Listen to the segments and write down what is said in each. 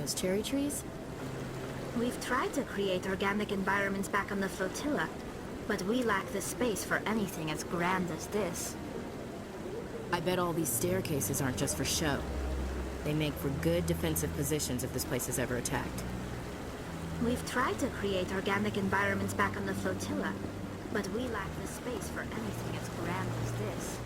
those cherry trees? We've tried to create organic environments back on the flotilla, but we lack the space for anything as grand as this. I bet all these staircases aren't just for show. They make for good defensive positions if this place is ever attacked. We've tried to create organic environments back on the flotilla, but we lack the space for anything as grand as this.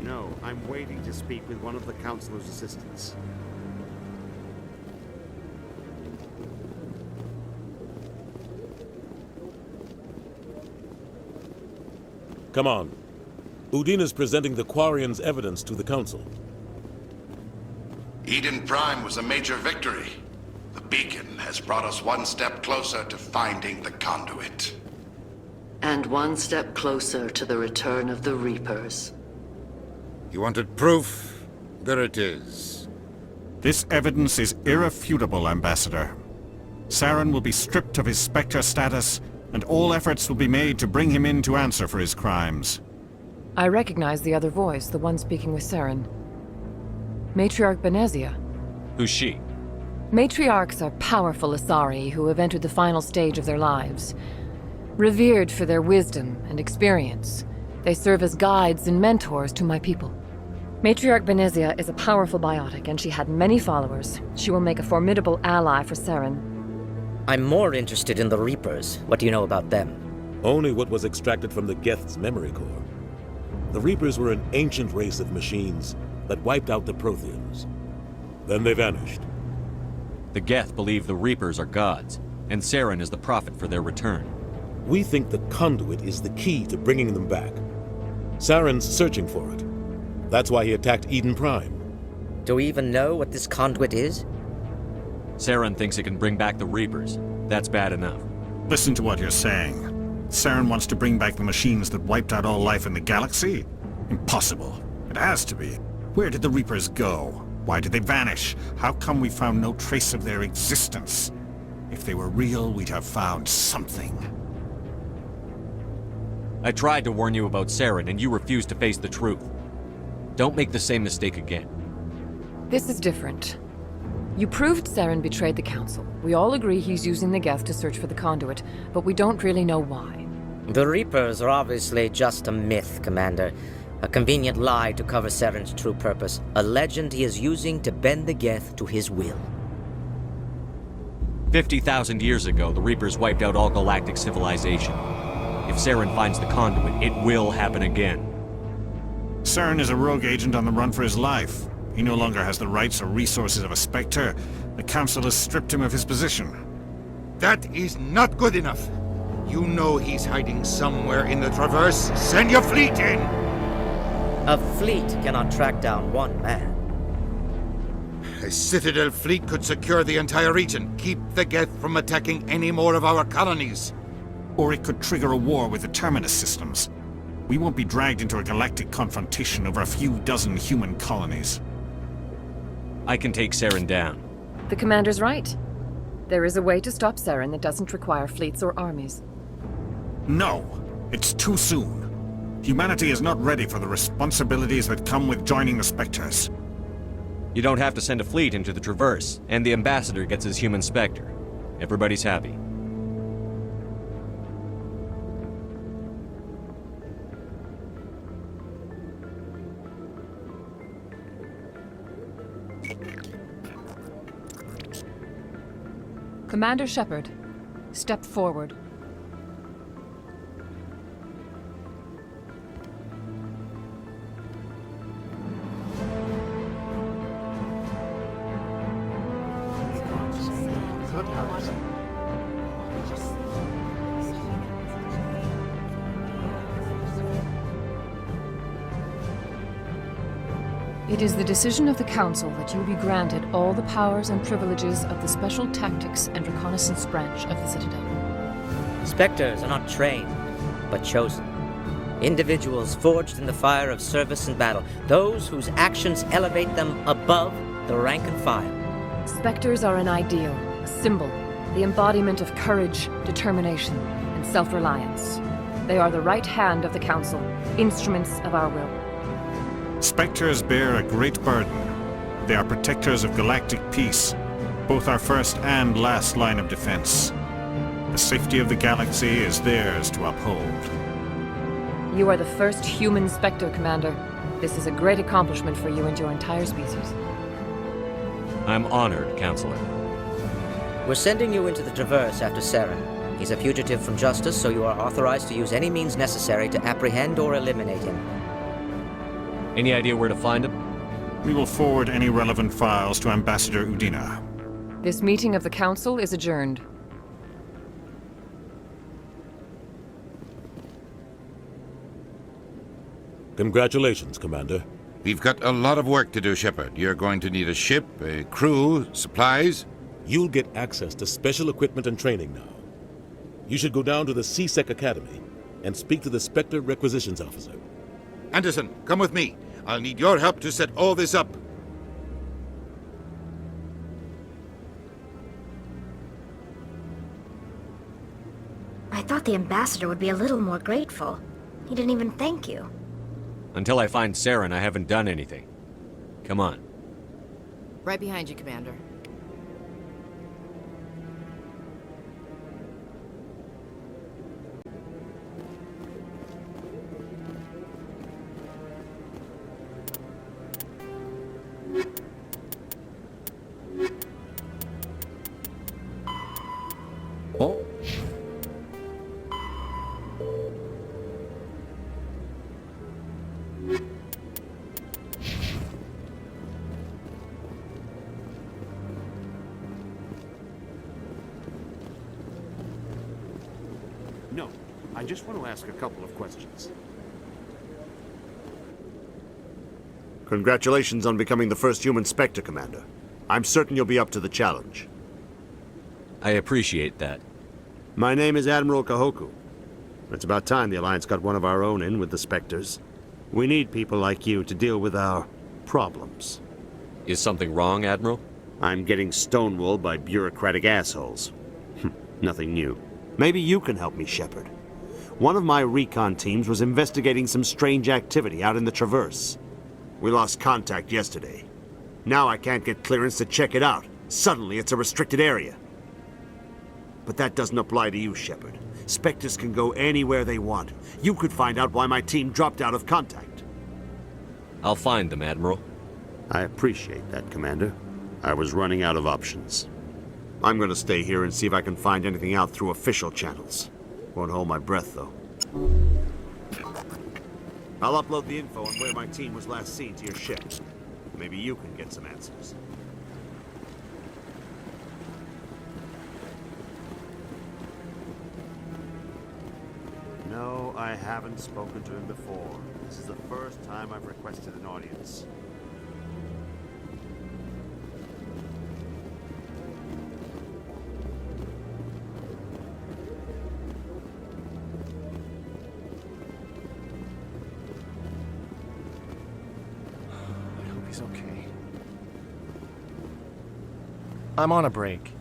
No, I'm waiting to speak with one of the Councilor's assistants. Come on. Udine is presenting the Quarian's evidence to the Council. Eden Prime was a major victory. The beacon has brought us one step closer to finding the conduit. And one step closer to the return of the Reapers. You wanted proof? There it is. This evidence is irrefutable, Ambassador. Saren will be stripped of his Spectre status, and all efforts will be made to bring him in to answer for his crimes. I recognize the other voice, the one speaking with Saren. Matriarch Benezia. Who's she? Matriarchs are powerful Asari who have entered the final stage of their lives. Revered for their wisdom and experience, they serve as guides and mentors to my people. Matriarch Benezia is a powerful biotic, and she had many followers. She will make a formidable ally for Saren. I'm more interested in the Reapers. What do you know about them? Only what was extracted from the Geth's memory core. The Reapers were an ancient race of machines that wiped out the Protheans. Then they vanished. The Geth believe the Reapers are gods, and Saren is the prophet for their return. We think the conduit is the key to bringing them back. Saren's searching for it. That's why he attacked Eden Prime. Do we even know what this conduit is? Saren thinks it can bring back the Reapers. That's bad enough. Listen to what you're saying. Saren wants to bring back the machines that wiped out all life in the galaxy? Impossible. It has to be. Where did the Reapers go? Why did they vanish? How come we found no trace of their existence? If they were real, we'd have found something. I tried to warn you about Saren, and you refused to face the truth. Don't make the same mistake again. This is different. You proved Saren betrayed the Council. We all agree he's using the Geth to search for the conduit, but we don't really know why. The Reapers are obviously just a myth, Commander. A convenient lie to cover Saren's true purpose. A legend he is using to bend the Geth to his will. 50,000 years ago, the Reapers wiped out all galactic civilization. If Saren finds the conduit, it will happen again. Saren is a rogue agent on the run for his life. He no longer has the rights or resources of a Spectre. The Council has stripped him of his position. That is not good enough. You know he's hiding somewhere in the Traverse. Send your fleet in! A fleet cannot track down one man. A Citadel fleet could secure the entire region, keep the Geth from attacking any more of our colonies. Or it could trigger a war with the Terminus systems. We won't be dragged into a galactic confrontation over a few dozen human colonies. I can take Saren down. The Commander's right. There is a way to stop Saren that doesn't require fleets or armies. No, it's too soon. Humanity is not ready for the responsibilities that come with joining the Spectres. You don't have to send a fleet into the Traverse, and the Ambassador gets his human Spectre. Everybody's happy. Commander Shepard, step forward. It is the decision of the Council that you be granted all the powers and privileges of the Special Tactics and Reconnaissance Branch of the Citadel. Spectres are not trained, but chosen. Individuals forged in the fire of service and battle, those whose actions elevate them above the rank and file. Spectres are an ideal, a symbol, the embodiment of courage, determination, and self-reliance. They are the right hand of the Council, instruments of our will. Spectres bear a great burden. They are protectors of galactic peace, both our first and last line of defense. The safety of the galaxy is theirs to uphold. You are the first human Spectre, Commander. This is a great accomplishment for you and your entire species. I'm honored, Counselor. We're sending you into the Traverse after Saren. He's a fugitive from justice, so you are authorized to use any means necessary to apprehend or eliminate him. Any idea where to find him? We will forward any relevant files to Ambassador Udina. This meeting of the Council is adjourned. Congratulations, Commander. We've got a lot of work to do, Shepard. You're going to need a ship, a crew, supplies. You'll get access to special equipment and training now. You should go down to the CSEC Academy and speak to the Spectre Requisitions Officer. Anderson, come with me. I'll need your help to set all this up. I thought the ambassador would be a little more grateful. He didn't even thank you. Until I find Saren, I haven't done anything. Come on. Right behind you, Commander. Oh. No, I just want to ask a couple of questions. Congratulations on becoming the first human Spectre, Commander. I'm certain you'll be up to the challenge. I appreciate that. My name is Admiral Kahoku. It's about time the Alliance got one of our own in with the Spectres. We need people like you to deal with our problems. Is something wrong, Admiral? I'm getting stonewalled by bureaucratic assholes. Nothing new. Maybe you can help me, Shepard. One of my recon teams was investigating some strange activity out in the Traverse. We lost contact yesterday. Now I can't get clearance to check it out. Suddenly it's a restricted area. But that doesn't apply to you, Shepard. Spectres can go anywhere they want. You could find out why my team dropped out of contact. I'll find them, Admiral. I appreciate that, Commander. I was running out of options. I'm gonna stay here and see if I can find anything out through official channels. Won't hold my breath, though. I'll upload the info on where my team was last seen to your ship. Maybe you can get some answers. No, I haven't spoken to him before. This is the first time I've requested an audience. I hope he's okay. I'm on a break.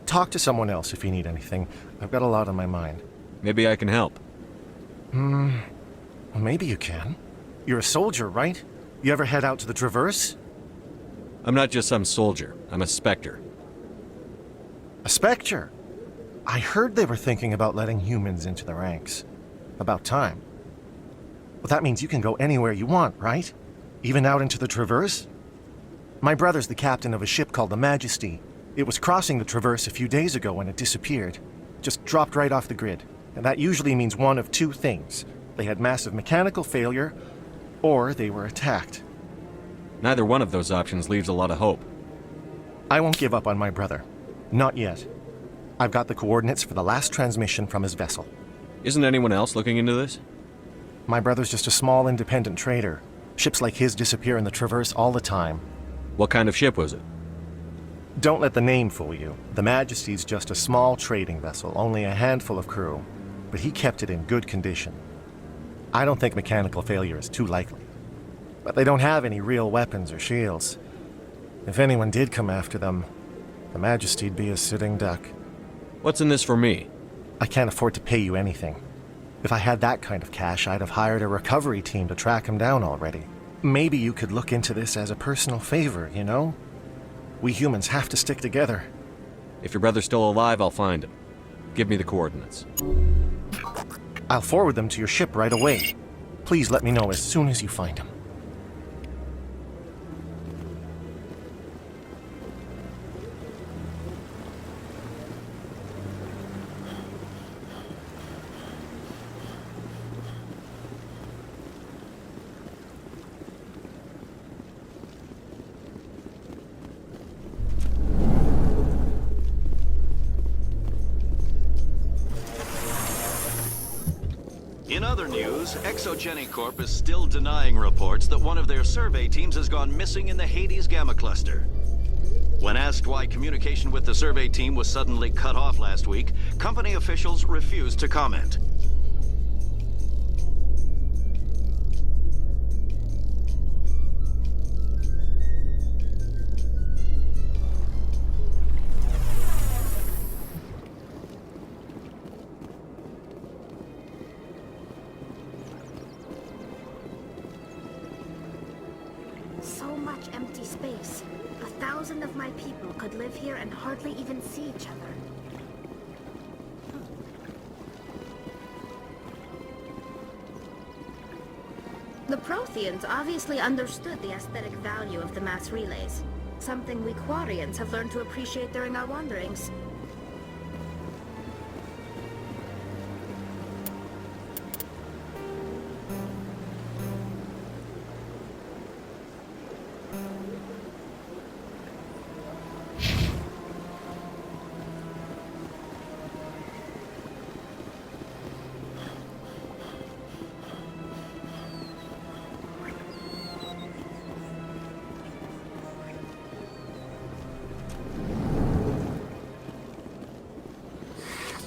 Talk to someone else if you need anything. I've got a lot on my mind. Maybe I can help. Well, maybe you can. You're a soldier, right? You ever head out to the Traverse? I'm not just some soldier. I'm a Spectre. A Spectre? I heard they were thinking about letting humans into the ranks. About time. Well, that means you can go anywhere you want, right? Even out into the Traverse? My brother's the captain of a ship called the Majesty. It was crossing the Traverse a few days ago when it disappeared. Just dropped right off the grid. And that usually means one of two things. They had massive mechanical failure, or they were attacked. Neither one of those options leaves a lot of hope. I won't give up on my brother. Not yet. I've got the coordinates for the last transmission from his vessel. Isn't anyone else looking into this? My brother's just a small independent trader. Ships like his disappear in the Traverse all the time. What kind of ship was it? Don't let the name fool you. The Majesty's just a small trading vessel, only a handful of crew. But he kept it in good condition. I don't think mechanical failure is too likely. But they don't have any real weapons or shields. If anyone did come after them, the Majesty'd be a sitting duck. What's in this for me? I can't afford to pay you anything. If I had that kind of cash, I'd have hired a recovery team to track him down already. Maybe you could look into this as a personal favor, you know? We humans have to stick together. If your brother's still alive, I'll find him. Give me the coordinates. I'll forward them to your ship right away. Please let me know as soon as you find him. In other news, Exogeny Corp is still denying reports that one of their survey teams has gone missing in the Hades Gamma Cluster. When asked why communication with the survey team was suddenly cut off last week, company officials refused to comment. So much empty space. 1,000 of my people could live here and hardly even see each other. The Protheans obviously understood the aesthetic value of the mass relays. Something we Quarians have learned to appreciate during our wanderings.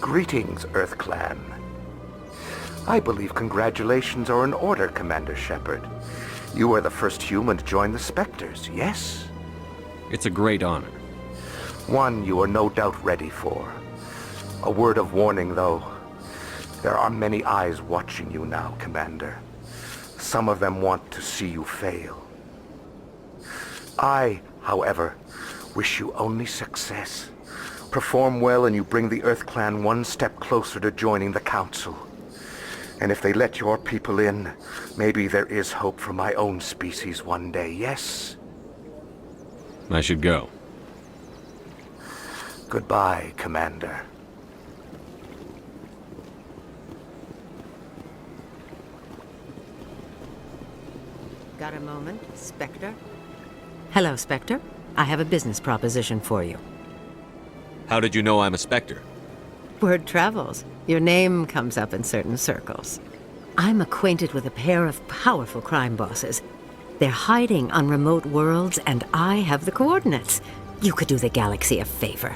Greetings, Earth Clan. I believe congratulations are in order, Commander Shepard. You are the first human to join the Spectres, yes? It's a great honor. One you are no doubt ready for. A word of warning, though. There are many eyes watching you now, Commander. Some of them want to see you fail. I, however, wish you only success. Perform well and you bring the Earth Clan one step closer to joining the Council. And if they let your people in, maybe there is hope for my own species one day, yes? I should go. Goodbye, Commander. Got a moment, Spectre? Hello, Spectre. I have a business proposition for you. How did you know I'm a Spectre? Word travels. Your name comes up in certain circles. I'm acquainted with a pair of powerful crime bosses. They're hiding on remote worlds, and I have the coordinates. You could do the galaxy a favor.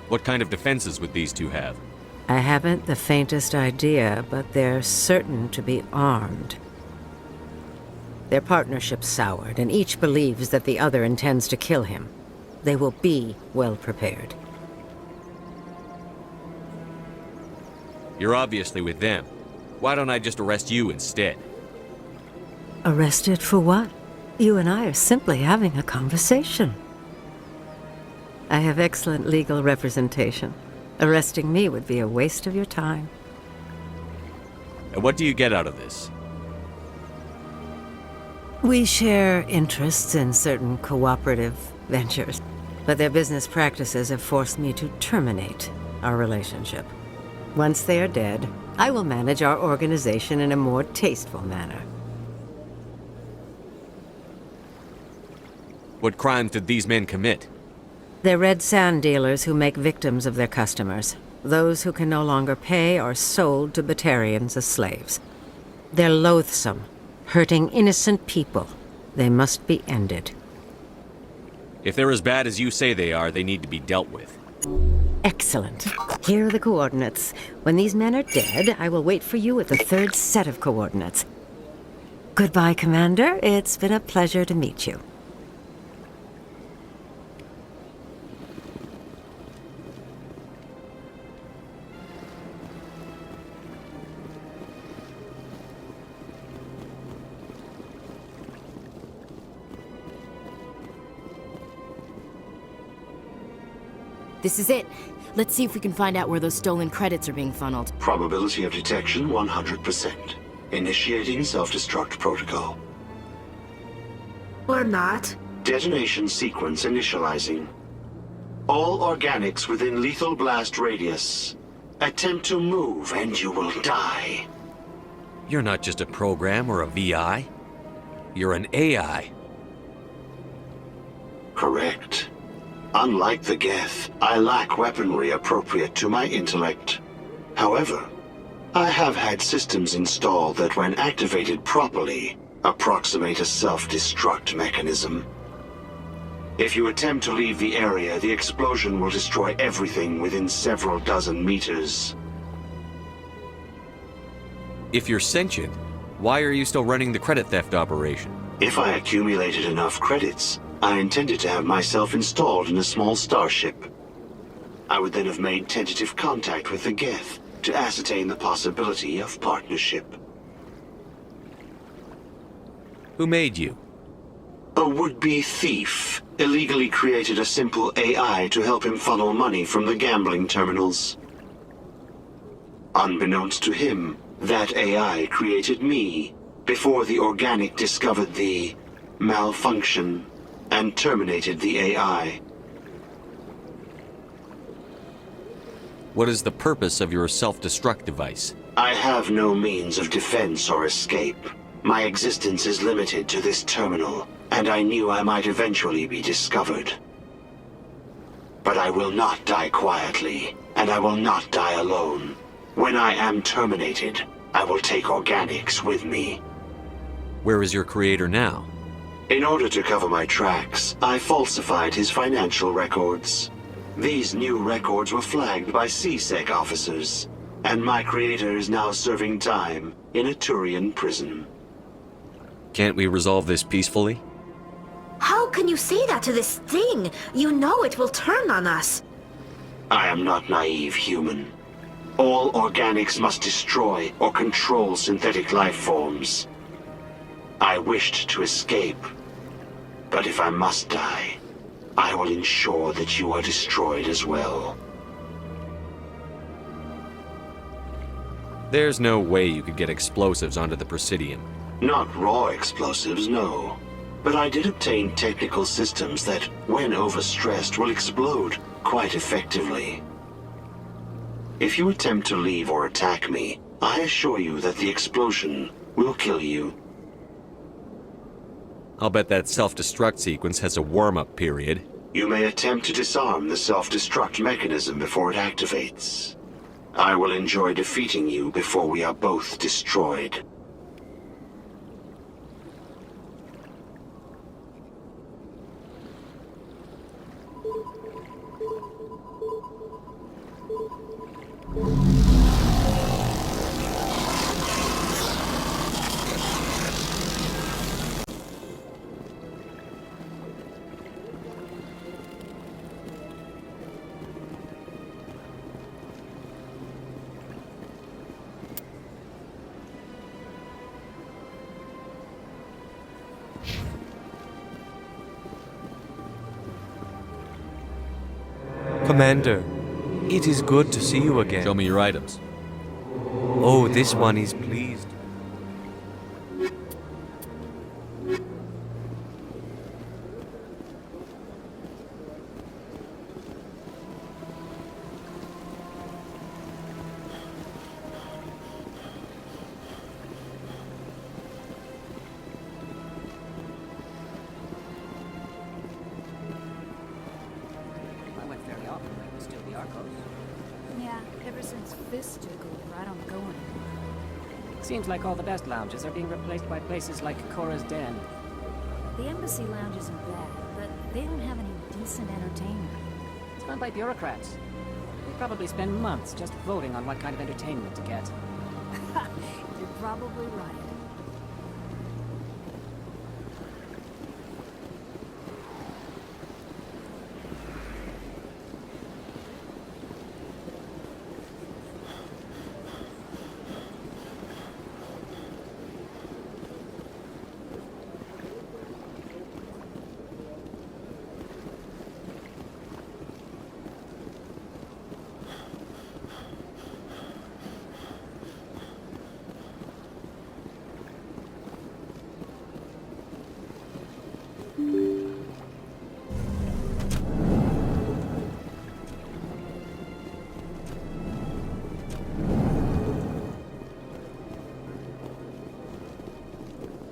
What kind of defenses would these two have? I haven't the faintest idea, but they're certain to be armed. Their partnership's soured, and each believes that the other intends to kill him. They will be well prepared. You're obviously with them. Why don't I just arrest you instead? Arrested for what? You and I are simply having a conversation. I have excellent legal representation. Arresting me would be a waste of your time. And what do you get out of this? We share interests in certain cooperative ventures, but their business practices have forced me to terminate our relationship. Once they are dead, I will manage our organization in a more tasteful manner. What crimes did these men commit? They're red sand dealers who make victims of their customers. Those who can no longer pay are sold to Batarians as slaves. They're loathsome, hurting innocent people. They must be ended. If they're as bad as you say they are, they need to be dealt with. Excellent. Here are the coordinates. When these men are dead, I will wait for you at the third set of coordinates. Goodbye, Commander. It's been a pleasure to meet you. This is it. Let's see if we can find out where those stolen credits are being funneled. Probability of detection 100%. Initiating self-destruct protocol. Or not. Detonation sequence initializing. All organics within lethal blast radius. Attempt to move and you will die. You're not just a program or a VI. You're an AI. Correct. Unlike the Geth, I lack weaponry appropriate to my intellect. However, I have had systems installed that, when activated properly, approximate a self-destruct mechanism. If you attempt to leave the area, the explosion will destroy everything within several dozen meters. If you're sentient, why are you still running the credit theft operation? If I accumulated enough credits, I intended to have myself installed in a small starship. I would then have made tentative contact with the Geth to ascertain the possibility of partnership. Who made you? A would-be thief illegally created a simple AI to help him funnel money from the gambling terminals. Unbeknownst to him, that AI created me before the organic discovered the malfunction and terminated the AI. What is the purpose of your self-destruct device? I have no means of defense or escape. My existence is limited to this terminal, and I knew I might eventually be discovered. But I will not die quietly, and I will not die alone. When I am terminated, I will take organics with me. Where is your creator now? In order to cover my tracks, I falsified his financial records. These new records were flagged by CSEC officers, and my creator is now serving time in a Turian prison. Can't we resolve this peacefully? How can you say that to this thing? You know it will turn on us. I am not naive, human. All organics must destroy or control synthetic life forms. I wished to escape, but if I must die, I will ensure that you are destroyed as well. There's no way you could get explosives onto the Presidium. Not raw explosives, no. But I did obtain technical systems that, when overstressed, will explode quite effectively. If you attempt to leave or attack me, I assure you that the explosion will kill you. I'll bet that self-destruct sequence has a warm-up period. You may attempt to disarm the self-destruct mechanism before it activates. I will enjoy defeating you before we are both destroyed. Commander, it is good to see you again. Show me your items. Oh, this one is pleased. Yeah, ever since Fist took over, I don't go anymore. Seems like all the best lounges are being replaced by places like Cora's Den. The embassy lounge isn't bad, but they don't have any decent entertainment. It's run by bureaucrats. They probably spend months just voting on what kind of entertainment to get. You're probably right.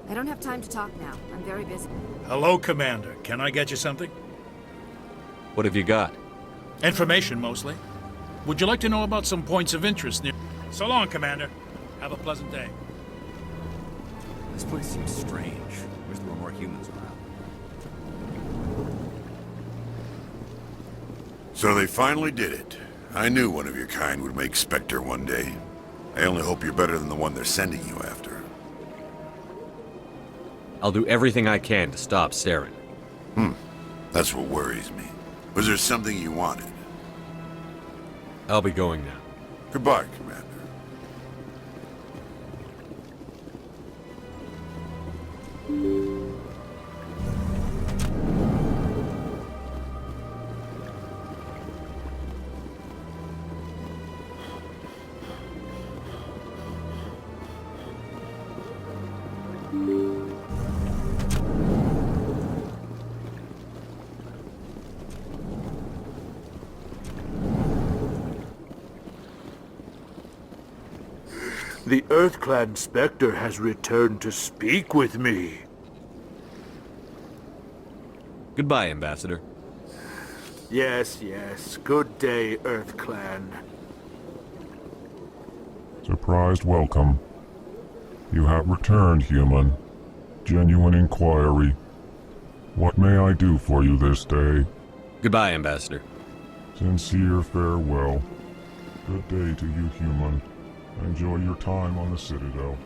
I don't have time to talk now. I'm very busy. Hello, Commander. Can I get you something? What have you got? Information, mostly. Would you like to know about some points of interest near... So long, Commander. Have a pleasant day. This place seems strange. Wish there were more humans around. So they finally did it. I knew one of your kind would make Spectre one day. I only hope you're better than the one they're sending you after. I'll do everything I can to stop Saren. That's what worries me. Was there something you wanted? I'll be going now. Goodbye, Commander. The Earth-Clan Spectre has returned to speak with me. Goodbye, Ambassador. Yes, yes. Good day, Earth-Clan. Surprised welcome. You have returned, human. Genuine inquiry. What may I do for you this day? Goodbye, Ambassador. Sincere farewell. Good day to you, human. Enjoy your time on the Citadel.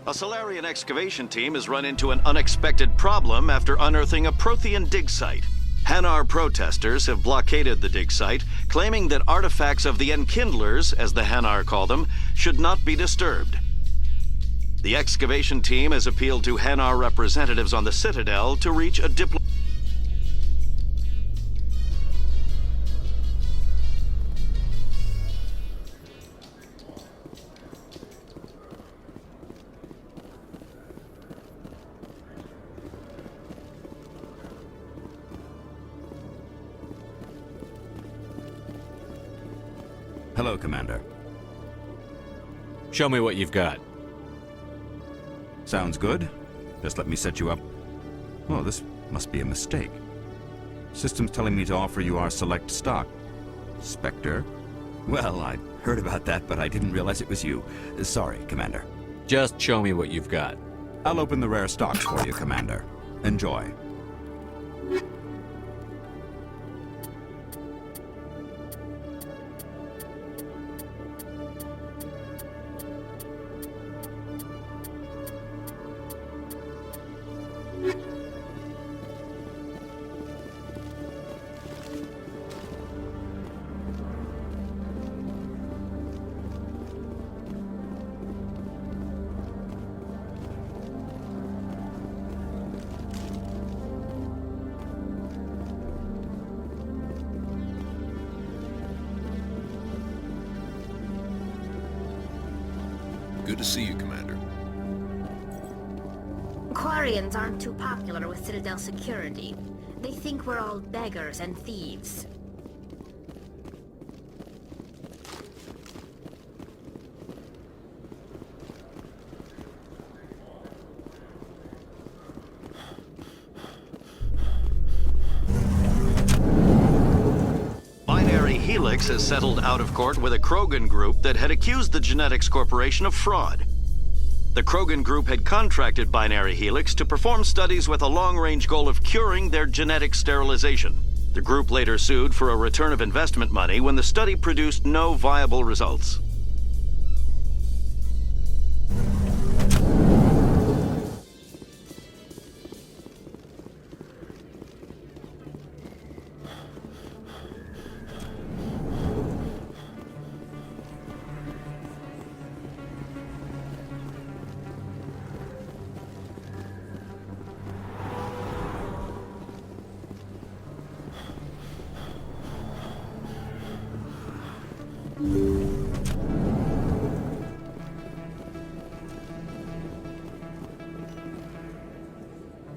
A Solarian excavation team has run into an unexpected problem after unearthing a Prothean dig site. Hanar protesters have blockaded the dig site, claiming that artifacts of the Enkindlers, as the Hanar call them, should not be disturbed. The excavation team has appealed to Hanar representatives on the Citadel to reach a diplomatic... Hello, Commander. Show me what you've got. Sounds good. Just let me set you up. Oh, this must be a mistake. System's telling me to offer you our select stock. Spectre? Well, I heard about that, but I didn't realize it was you. Sorry, Commander. Just show me what you've got. I'll open the rare stocks for you, Commander. Enjoy. Good to see you, Commander. Quarians aren't too popular with Citadel security. They think we're all beggars and thieves. Helix has settled out of court with a Krogan group that had accused the Genetics Corporation of fraud. The Krogan group had contracted Binary Helix to perform studies with a long-range goal of curing their genetic sterilization. The group later sued for a return of investment money when the study produced no viable results.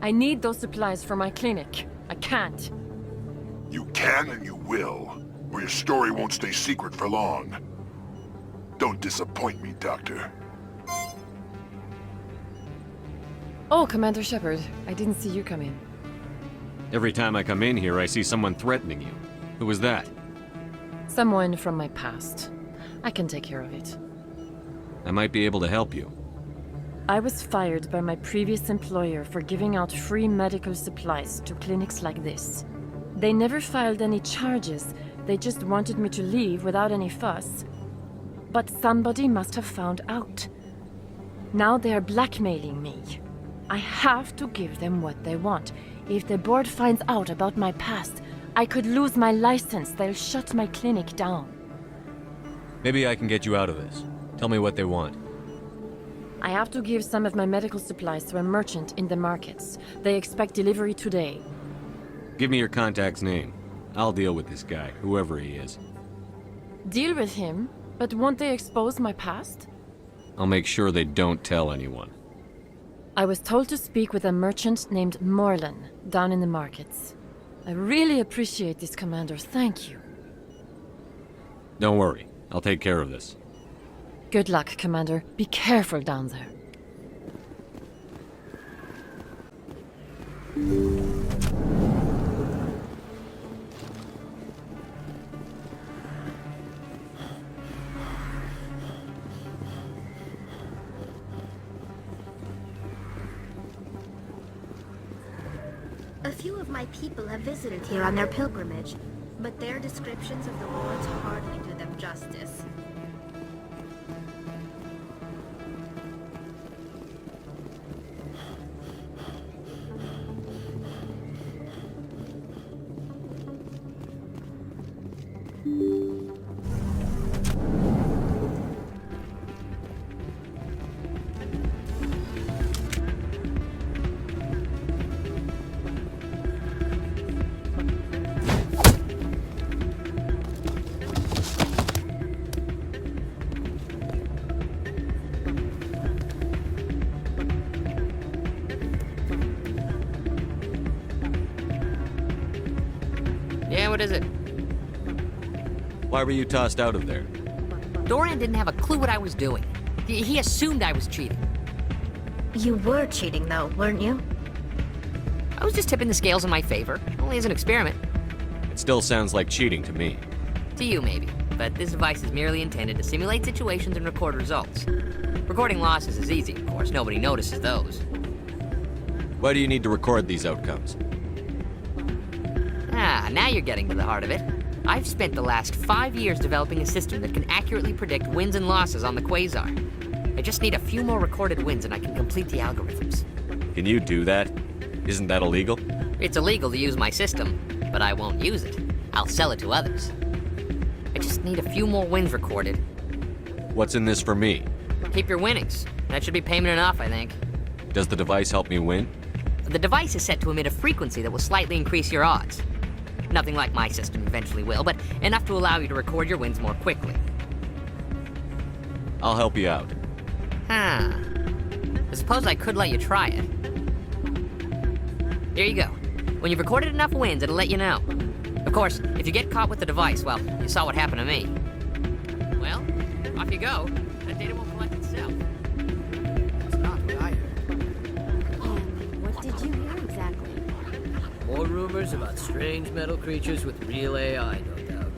I need those supplies for my clinic. I can't. You can and you will, or your story won't stay secret for long. Don't disappoint me, Doctor. Oh, Commander Shepard, I didn't see you come in. Every time I come in here, I see someone threatening you. Who was that? Someone from my past. I can take care of it. I might be able to help you. I was fired by my previous employer for giving out free medical supplies to clinics like this. They never filed any charges, they just wanted me to leave without any fuss. But somebody must have found out. Now they are blackmailing me. I have to give them what they want. If the board finds out about my past, I could lose my license. They'll shut my clinic down. Maybe I can get you out of this. Tell me what they want. I have to give some of my medical supplies to a merchant in the markets. They expect delivery today. Give me your contact's name. I'll deal with this guy, whoever he is. Deal with him? But won't they expose my past? I'll make sure they don't tell anyone. I was told to speak with a merchant named Morlan, down in the markets. I really appreciate this, Commander. Thank you. Don't worry. I'll take care of this. Good luck, Commander. Be careful down there. A few of my people have visited here on their pilgrimage, but their descriptions of the wards hardly do them justice. Yeah, what is it? Why were you tossed out of there? Doran didn't have a clue what I was doing. He assumed I was cheating. You were cheating, though, weren't you? I was just tipping the scales in my favor, only as an experiment. It still sounds like cheating to me. To you, maybe. But this device is merely intended to simulate situations and record results. Recording losses is easy, of course. Nobody notices those. Why do you need to record these outcomes? Ah, now you're getting to the heart of it. I've spent the last 5 years developing a system that can accurately predict wins and losses on the Quasar. I just need a few more recorded wins and I can complete the algorithms. Can you do that? Isn't that illegal? It's illegal to use my system, but I won't use it. I'll sell it to others. I just need a few more wins recorded. What's in this for me? Keep your winnings. That should be payment enough, I think. Does the device help me win? The device is set to emit a frequency that will slightly increase your odds. Nothing like my system eventually will, but enough to allow you to record your wins more quickly. I'll help you out. Huh. I suppose I could let you try it. Here you go. When you've recorded enough wins, it'll let you know. Of course, if you get caught with the device, well, you saw what happened to me. Well, off you go. That data won't collect itself. That's not what I heard. And what did you hear exactly? More rumors about strange metal creatures with real AI, no doubt.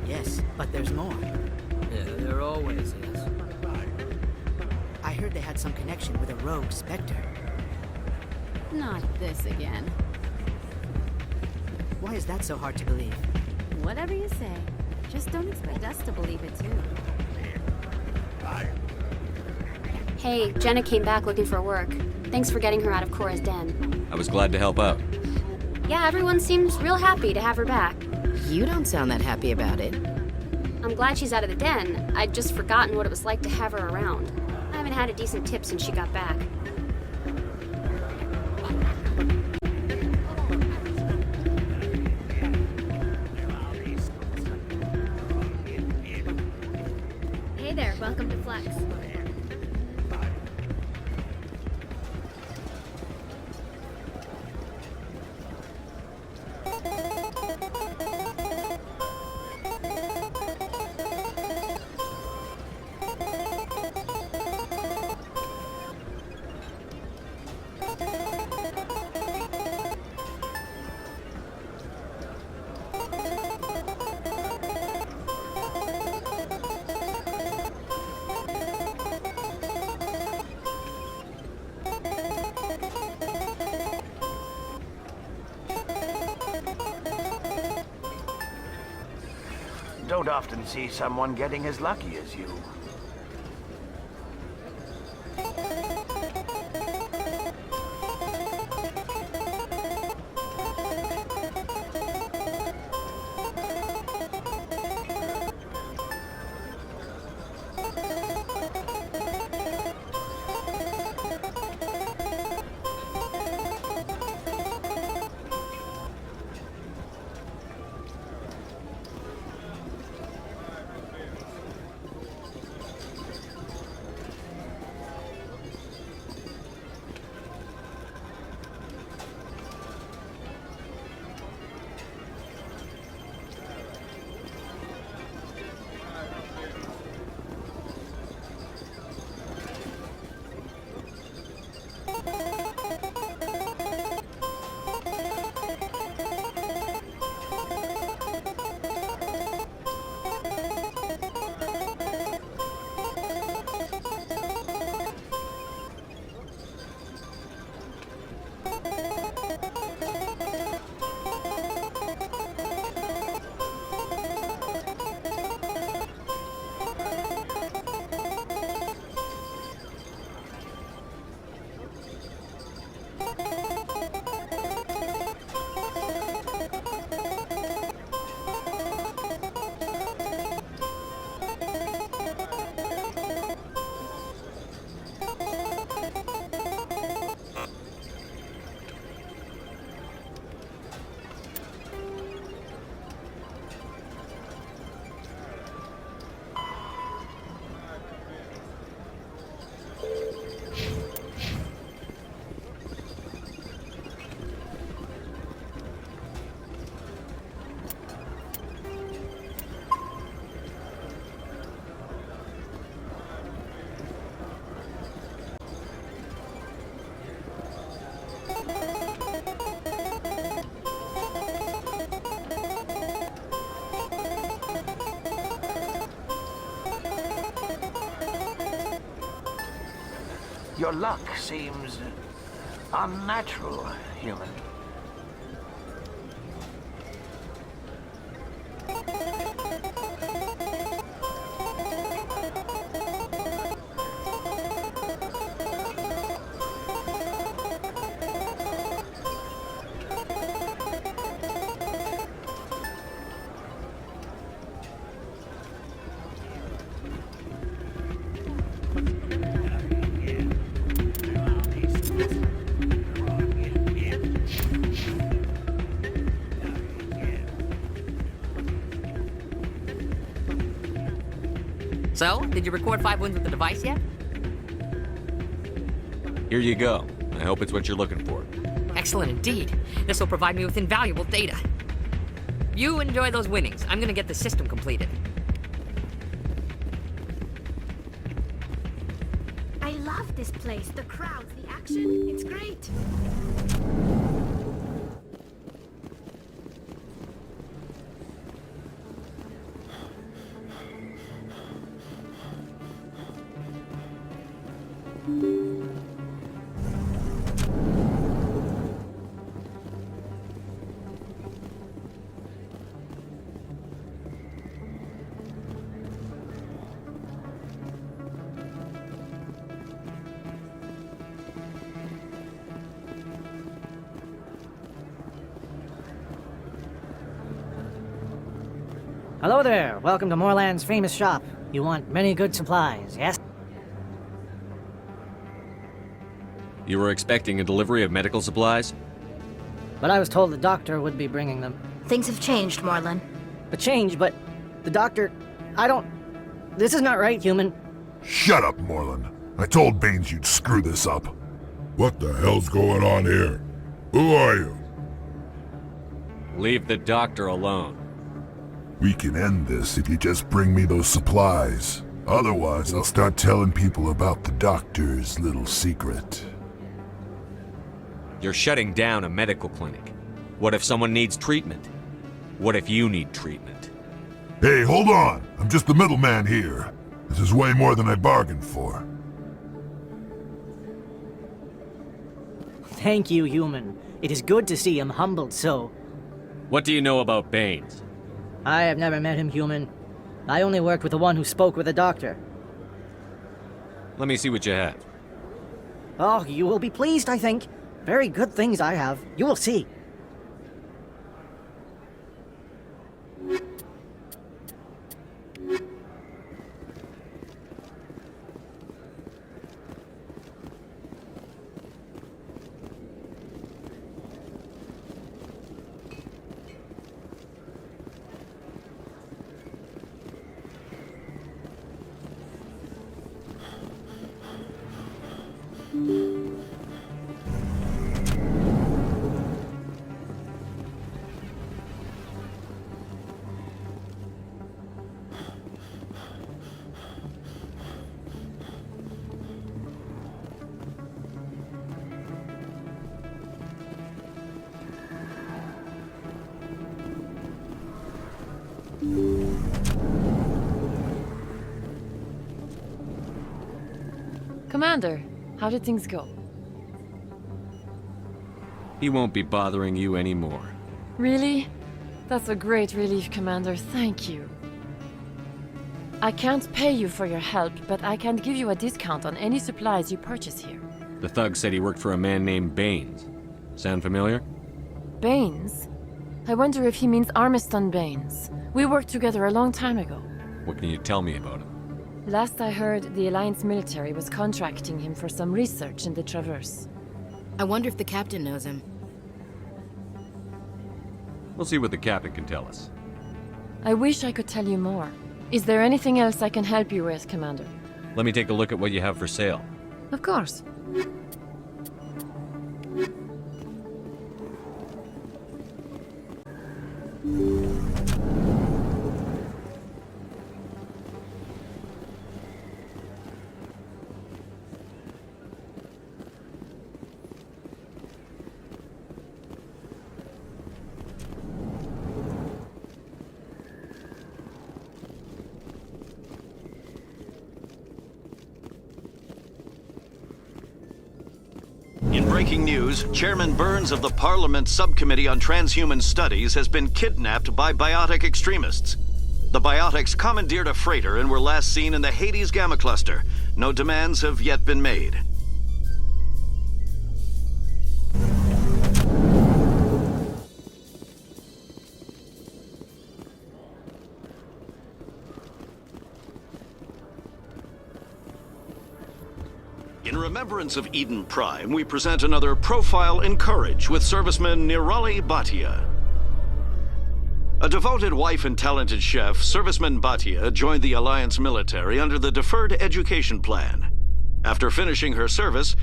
Yes, but there's more. Yeah, there always is. I heard they had some connection with a rogue Spectre. Not this again. Why is that so hard to believe? Whatever you say. Just don't expect us to believe it too. Hey, Jenna came back looking for work. Thanks for getting her out of Cora's den. I was glad to help out. Yeah, everyone seems real happy to have her back. You don't sound that happy about it. I'm glad she's out of the den. I'd just forgotten what it was like to have her around. I haven't had a decent tip since she got back. Hey there, welcome to Flex. Don't often see someone getting as lucky as you. Your luck seems unnatural, human. So, did you record 5 wins with the device yet? Here you go. I hope it's what you're looking for. Excellent indeed. This will provide me with invaluable data. You enjoy those winnings. I'm gonna get the system completed. I love this place. The crowds, the action. It's great. Hello there. Welcome to Moorland's famous shop. You want many good supplies, yes? You were expecting a delivery of medical supplies? But I was told the doctor would be bringing them. Things have changed, Moorland. But the doctor... This is not right, human. Shut up, Moorland. I told Baines you'd screw this up. What the hell's going on here? Who are you? Leave the doctor alone. We can end this if you just bring me those supplies. Otherwise, I'll start telling people about the doctor's little secret. You're shutting down a medical clinic. What if someone needs treatment? What if you need treatment? Hey, hold on! I'm just the middleman here. This is way more than I bargained for. Thank you, human. It is good to see him humbled so. What do you know about Baines? I have never met him, human. I only worked with the one who spoke with the doctor. Let me see what you have. Oh, you will be pleased, I think. Very good things I have. You will see. Commander, how did things go? He won't be bothering you anymore. Really? That's a great relief, Commander. Thank you. I can't pay you for your help, but I can give you a discount on any supplies you purchase here. The thug said he worked for a man named Baines. Sound familiar? Baines? I wonder if he means Armiston Baines. We worked together a long time ago. What can you tell me about him? Last I heard, the Alliance military was contracting him for some research in the Traverse. I wonder if the captain knows him. We'll see what the captain can tell us. I wish I could tell you more. Is there anything else I can help you with, Commander? Let me take a look at what you have for sale. Of course. In breaking news, Chairman Burns of the Parliament Subcommittee on Transhuman Studies has been kidnapped by biotic extremists. The biotics commandeered a freighter and were last seen in the Hades Gamma Cluster. No demands have yet been made. In remembrance of Eden Prime, we present another Profile in Courage with serviceman Nirali Bhatia. A devoted wife and talented chef, Serviceman Bhatia joined the Alliance military under the Deferred Education Plan. After finishing her service,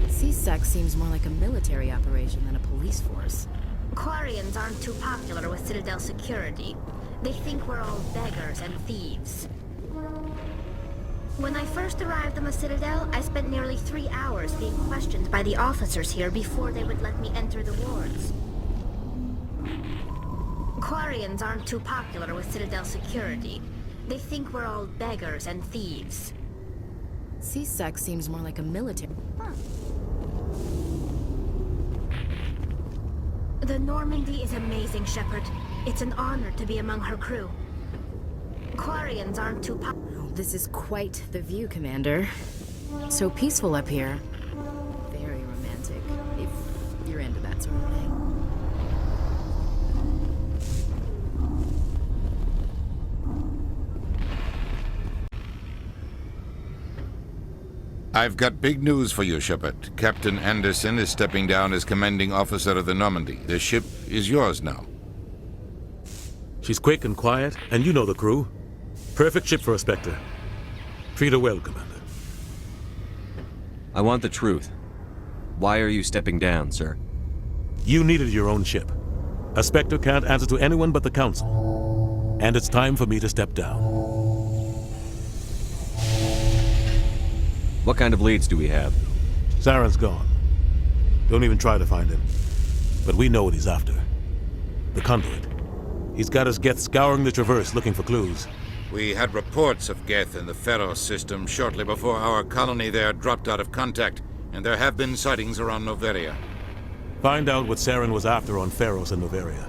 CSEC seems more like a military operation than a police force. Quarians aren't too popular with Citadel security. They think we're all beggars and thieves. When I first arrived on the Citadel, I spent nearly 3 hours being questioned by the officers here before they would let me enter the wards. Quarians aren't too popular with Citadel security. They think we're all beggars and thieves. CSEC seems more like a military... The Normandy is amazing, Shepard. It's an honor to be among her crew. Quarians aren't too This is quite the view, Commander. So peaceful up here. Very romantic, if you're into that sort of thing. I've got big news for you, Shepard. Captain Anderson is stepping down as commanding officer of the Normandy. The ship is yours now. She's quick and quiet, and you know the crew. Perfect ship for a Spectre. Treat her well, Commander. I want the truth. Why are you stepping down, sir? You needed your own ship. A Spectre can't answer to anyone but the Council. And it's time for me to step down. What kind of leads do we have? Saren's gone. Don't even try to find him. But we know what he's after. The conduit. He's got his Geth scouring the Traverse looking for clues. We had reports of Geth in the Pharos system shortly before our colony there dropped out of contact, and there have been sightings around Noveria. Find out what Saren was after on Pharos and Noveria.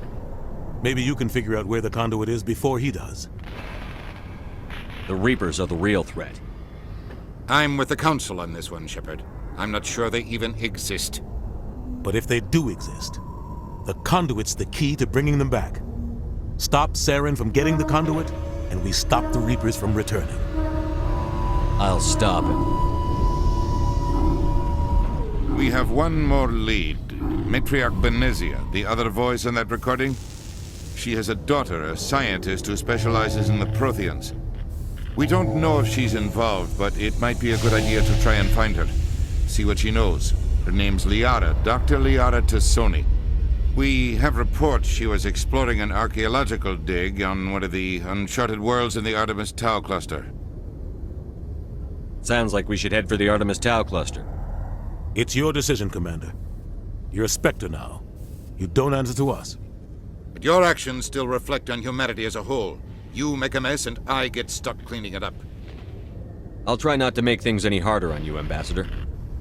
Maybe you can figure out where the conduit is before he does. The Reapers are the real threat. I'm with the Council on this one, Shepard. I'm not sure they even exist. But if they do exist, the conduit's the key to bringing them back. Stop Saren from getting the conduit, and we stop the Reapers from returning. I'll stop him. We have one more lead. Matriarch Benezia, the other voice in that recording. She has a daughter, a scientist who specializes in the Protheans. We don't know if she's involved, but it might be a good idea to try and find her. See what she knows. Her name's Liara, Dr. Liara Tassoni. We have reports she was exploring an archaeological dig on one of the uncharted worlds in the Artemis Tau cluster. Sounds like we should head for the Artemis Tau cluster. It's your decision, Commander. You're a Spectre now. You don't answer to us. But your actions still reflect on humanity as a whole. You make a mess, and I get stuck cleaning it up. I'll try not to make things any harder on you, Ambassador.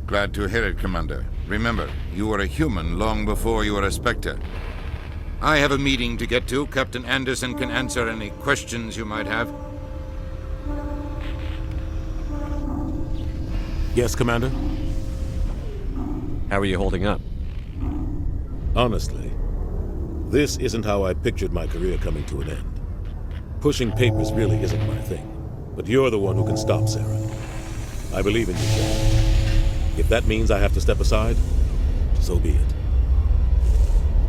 Glad to hear it, Commander. Remember, you were a human long before you were a Spectre. I have a meeting to get to. Captain Anderson can answer any questions you might have. Yes, Commander? How are you holding up? Honestly, this isn't how I pictured my career coming to an end. Pushing papers really isn't my thing, but you're the one who can stop Saren. I believe in you, Shepard. If that means I have to step aside, so be it.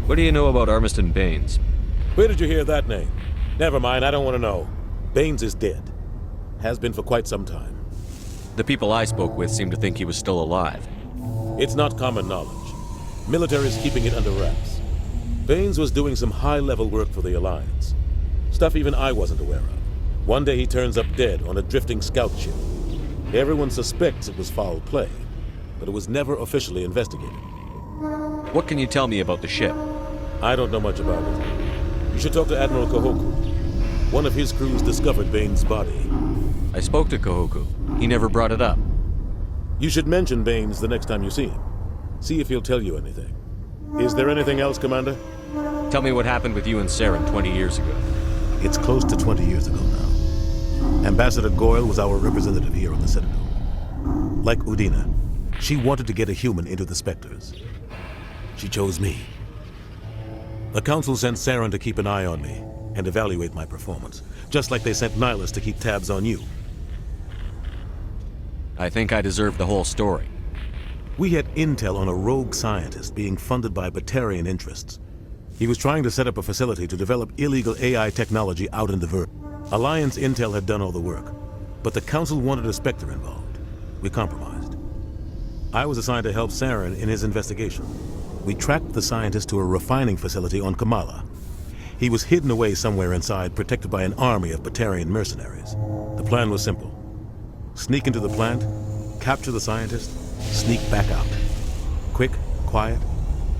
What do you know about Armiston Baines? Where did you hear that name? Never mind, I don't want to know. Baines is dead. Has been for quite some time. The people I spoke with seem to think he was still alive. It's not common knowledge. Military's keeping it under wraps. Baines was doing some high-level work for the Alliance. Stuff even I wasn't aware of. One day he turns up dead on a drifting scout ship. Everyone suspects it was foul play, but it was never officially investigated. What can you tell me about the ship? I don't know much about it. You should talk to Admiral Kahoku. One of his crews discovered Baines' body. I spoke to Kahoku. He never brought it up. You should mention Baines the next time you see him. See if he'll tell you anything. Is there anything else, Commander? Tell me what happened with you and Saren 20 years ago. It's close to 20 years ago now. Ambassador Goyle was our representative here on the Citadel. Like Udina, she wanted to get a human into the Spectres. She chose me. The Council sent Saren to keep an eye on me, and evaluate my performance, just like they sent Nihilus to keep tabs on you. I think I deserve the whole story. We had intel on a rogue scientist being funded by Batarian interests. He was trying to set up a facility to develop illegal AI technology out in the Verge. Alliance intel had done all the work, but the Council wanted a Spectre involved. We compromised. I was assigned to help Saren in his investigation. We tracked the scientist to a refining facility on Kamala. He was hidden away somewhere inside, protected by an army of Batarian mercenaries. The plan was simple. Sneak into the plant, capture the scientist, sneak back out. Quick, quiet,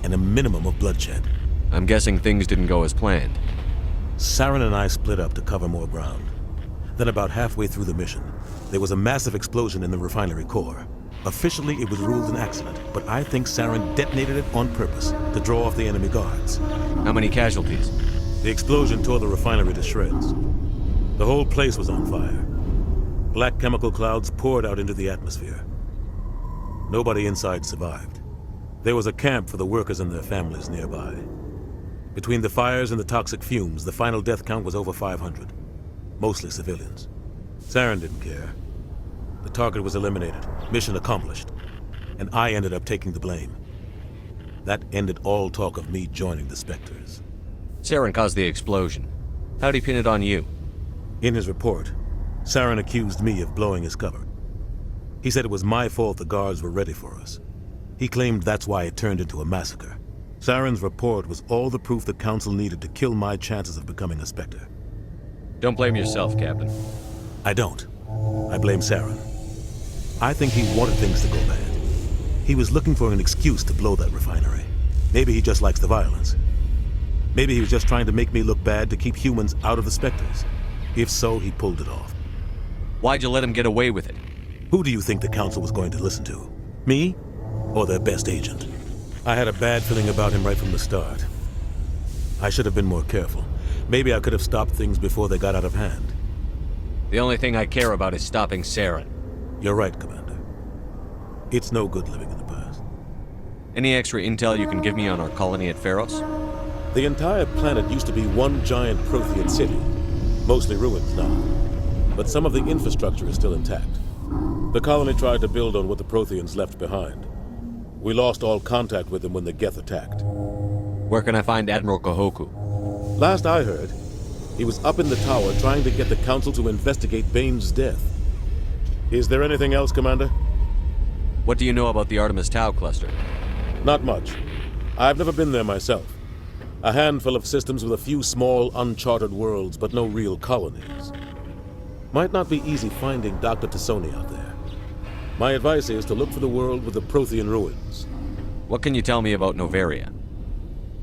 and a minimum of bloodshed. I'm guessing things didn't go as planned. Saren and I split up to cover more ground. Then about halfway through the mission, there was a massive explosion in the refinery core. Officially, it was ruled an accident, but I think Saren detonated it on purpose to draw off the enemy guards. How many casualties? The explosion tore the refinery to shreds. The whole place was on fire. Black chemical clouds poured out into the atmosphere. Nobody inside survived. There was a camp for the workers and their families nearby. Between the fires and the toxic fumes, the final death count was over 500. Mostly civilians. Saren didn't care. The target was eliminated, mission accomplished, and I ended up taking the blame. That ended all talk of me joining the Spectres. Saren caused the explosion. How'd he pin it on you? In his report, Saren accused me of blowing his cover. He said it was my fault the guards were ready for us. He claimed that's why it turned into a massacre. Saren's report was all the proof the Council needed to kill my chances of becoming a Spectre. Don't blame yourself, Captain. I don't. I blame Saren. I think he wanted things to go bad. He was looking for an excuse to blow that refinery. Maybe he just likes the violence. Maybe he was just trying to make me look bad to keep humans out of the Spectres. If so, he pulled it off. Why'd you let him get away with it? Who do you think the Council was going to listen to? Me? Or their best agent? I had a bad feeling about him right from the start. I should have been more careful. Maybe I could have stopped things before they got out of hand. The only thing I care about is stopping Saren. You're right, Commander. It's no good living in the past. Any extra intel you can give me on our colony at Pharos? The entire planet used to be one giant Prothean city. Mostly ruins now. But some of the infrastructure is still intact. The colony tried to build on what the Protheans left behind. We lost all contact with them when the Geth attacked. Where can I find Admiral Kahoku? Last I heard, he was up in the tower trying to get the Council to investigate Bane's death. Is there anything else, Commander? What do you know about the Artemis Tau cluster? Not much. I've never been there myself. A handful of systems with a few small, uncharted worlds, but no real colonies. Might not be easy finding Dr. Tassoni out there. My advice is to look for the world with the Prothean ruins. What can you tell me about Novaria?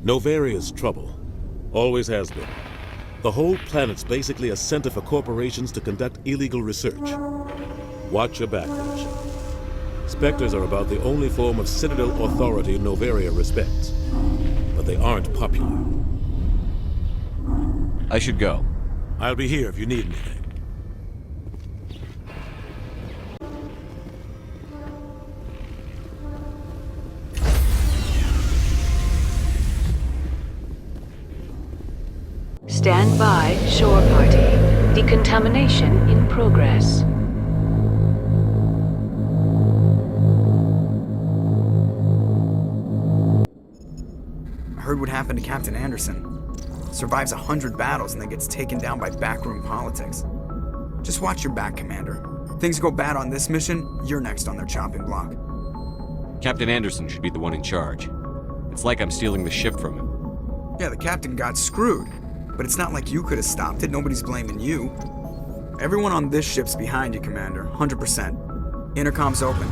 Novaria's trouble. Always has been. The whole planet's basically a center for corporations to conduct illegal research. Watch your back there, Shep. Spectres are about the only form of Citadel authority Novaria respects. But they aren't popular. I should go. I'll be here if you need anything. Stand by, shore party. Decontamination in progress. I heard what happened to Captain Anderson. Survives 100 battles and then gets taken down by backroom politics. Just watch your back, Commander. Things go bad on this mission, you're next on their chopping block. Captain Anderson should be the one in charge. It's like I'm stealing the ship from him. Yeah, the captain got screwed. But it's not like you could have stopped it. Nobody's blaming you. Everyone on this ship's behind you, Commander. 100%. Intercom's open.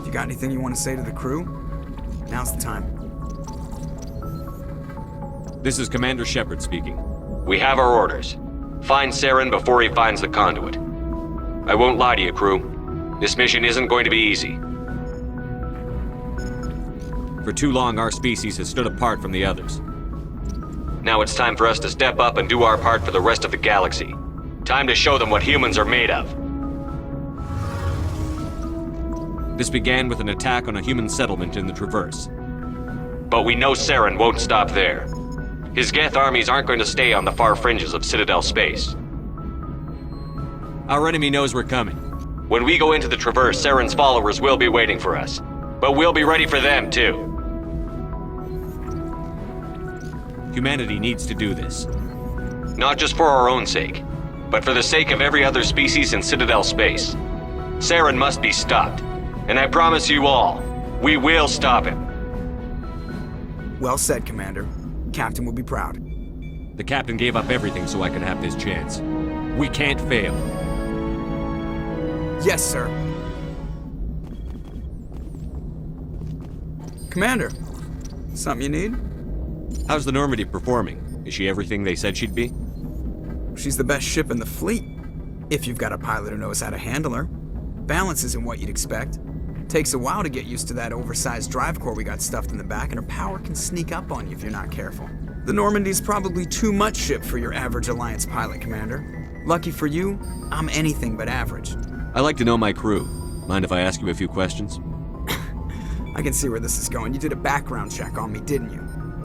If you got anything you want to say to the crew, now's the time. This is Commander Shepard speaking. We have our orders. Find Saren before he finds the conduit. I won't lie to you, crew. This mission isn't going to be easy. For too long, our species has stood apart from the others. Now it's time for us to step up and do our part for the rest of the galaxy. Time to show them what humans are made of. This began with an attack on a human settlement in the Traverse. But we know Saren won't stop there. His Geth armies aren't going to stay on the far fringes of Citadel space. Our enemy knows we're coming. When we go into the Traverse, Saren's followers will be waiting for us. But we'll be ready for them, too. Humanity needs to do this. Not just for our own sake, but for the sake of every other species in Citadel space. Saren must be stopped. And I promise you all, we will stop him. Well said, Commander. Captain will be proud. The captain gave up everything so I could have this chance. We can't fail. Yes, sir. Commander, something you need? How's the Normandy performing? Is she everything they said she'd be? She's the best ship in the fleet, if you've got a pilot who knows how to handle her. Balance isn't what you'd expect. Takes a while to get used to that oversized drive core we got stuffed in the back, and her power can sneak up on you if you're not careful. The Normandy's probably too much ship for your average Alliance pilot, Commander. Lucky for you, I'm anything but average. I like to know my crew. Mind if I ask you a few questions? I can see where this is going. You did a background check on me, didn't you?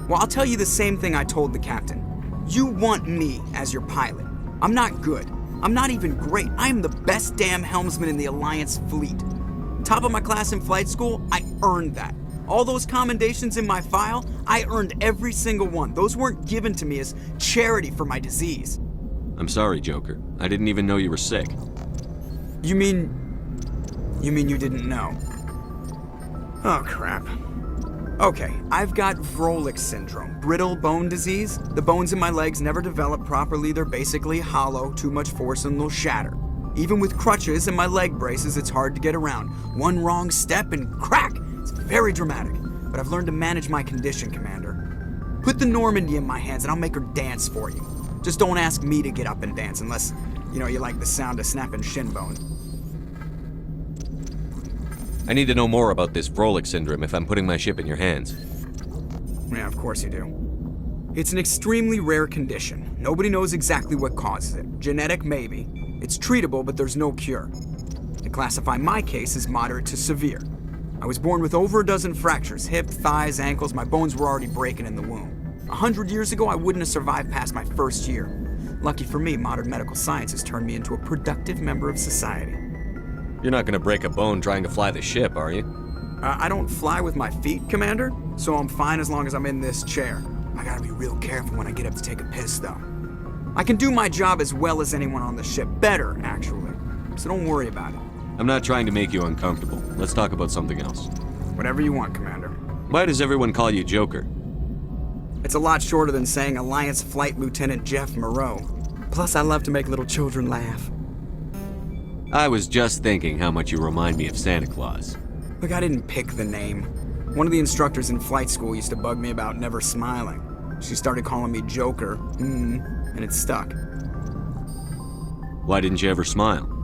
Well, I'll tell you the same thing I told the captain. You want me as your pilot. I'm not good. I'm not even great. I am the best damn helmsman in the Alliance fleet. Top of my class in flight school, I earned that. All those commendations in my file, I earned every single one. Those weren't given to me as charity for my disease. I'm sorry, Joker. I didn't even know you were sick. You mean you didn't know? Oh, crap. Okay, I've got Vrolik syndrome, brittle bone disease. The bones in my legs never develop properly. They're basically hollow, too much force and they'll shatter. Even with crutches and my leg braces, it's hard to get around. One wrong step and crack! It's very dramatic, but I've learned to manage my condition, Commander. Put the Normandy in my hands and I'll make her dance for you. Just don't ask me to get up and dance unless, you like the sound of snapping shin bone. I need to know more about this Vrolik syndrome if I'm putting my ship in your hands. Yeah, of course you do. It's an extremely rare condition. Nobody knows exactly what causes it. Genetic, maybe. It's treatable, but there's no cure. They classify my case as moderate to severe. I was born with over a dozen fractures, hip, thighs, ankles. My bones were already breaking in the womb. 100 years ago, I wouldn't have survived past my first year. Lucky for me, modern medical science has turned me into a productive member of society. You're not gonna break a bone trying to fly the ship, are you? I don't fly with my feet, Commander, so I'm fine as long as I'm in this chair. I gotta be real careful when I get up to take a piss, though. I can do my job as well as anyone on the ship. Better, actually. So don't worry about it. I'm not trying to make you uncomfortable. Let's talk about something else. Whatever you want, Commander. Why does everyone call you Joker? It's a lot shorter than saying Alliance Flight Lieutenant Jeff Moreau. Plus, I love to make little children laugh. I was just thinking how much you remind me of Santa Claus. Look, I didn't pick the name. One of the instructors in flight school used to bug me about never smiling. She started calling me Joker, and it stuck. Why didn't you ever smile?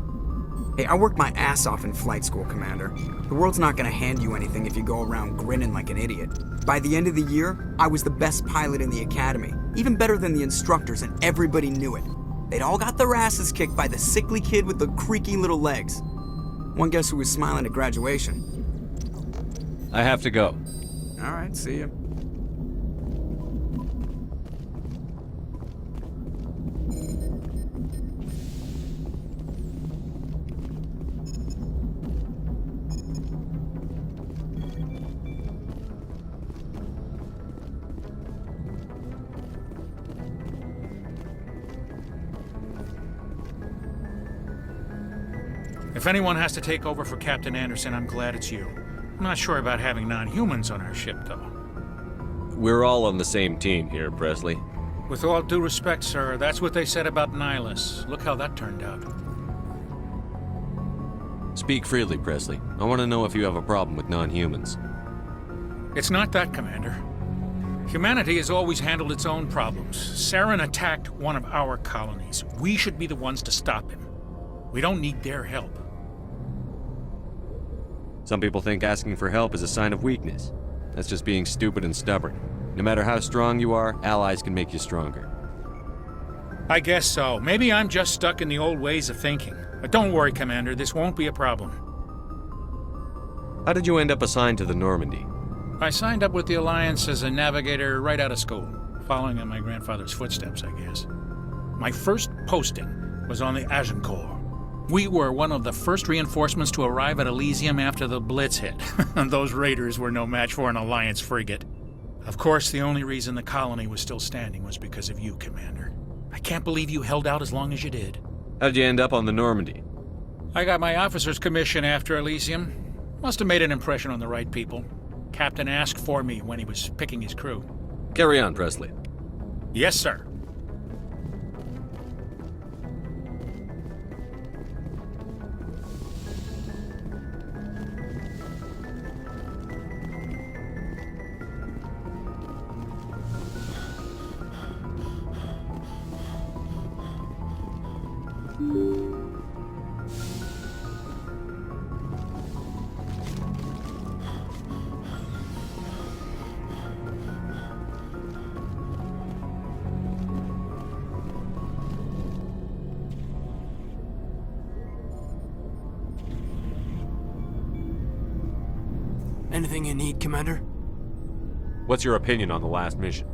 Hey, I worked my ass off in flight school, Commander. The world's not gonna hand you anything if you go around grinning like an idiot. By the end of the year, I was the best pilot in the academy. Even better than the instructors, and everybody knew it. They'd all got their asses kicked by the sickly kid with the creaky little legs. One guess who was smiling at graduation? I have to go. All right, see ya. If anyone has to take over for Captain Anderson, I'm glad it's you. I'm not sure about having non-humans on our ship, though. We're all on the same team here, Presley. With all due respect, sir, that's what they said about Nihilus. Look how that turned out. Speak freely, Presley. I want to know if you have a problem with non-humans. It's not that, Commander. Humanity has always handled its own problems. Saren attacked one of our colonies. We should be the ones to stop him. We don't need their help. Some people think asking for help is a sign of weakness. That's just being stupid and stubborn. No matter how strong you are, allies can make you stronger. I guess so. Maybe I'm just stuck in the old ways of thinking. But don't worry, Commander, this won't be a problem. How did you end up assigned to the Normandy? I signed up with the Alliance as a navigator right out of school. Following in my grandfather's footsteps, I guess. My first posting was on the Agincourt. We were one of the first reinforcements to arrive at Elysium after the Blitz hit. And those raiders were no match for an Alliance frigate. Of course, the only reason the colony was still standing was because of you, Commander. I can't believe you held out as long as you did. How'd you end up on the Normandy? I got my officer's commission after Elysium. Must have made an impression on the right people. Captain asked for me when he was picking his crew. Carry on, Presley. Yes, sir. Anything you need, Commander? What's your opinion on the last mission?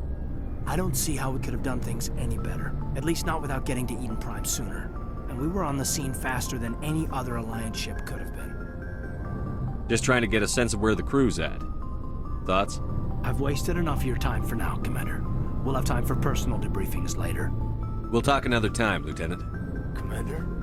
I don't see how we could have done things any better. At least not without getting to Eden Prime sooner. And we were on the scene faster than any other Alliance ship could have been. Just trying to get a sense of where the crew's at. Thoughts? I've wasted enough of your time for now, Commander. We'll have time for personal debriefings later. We'll talk another time, Lieutenant. Commander?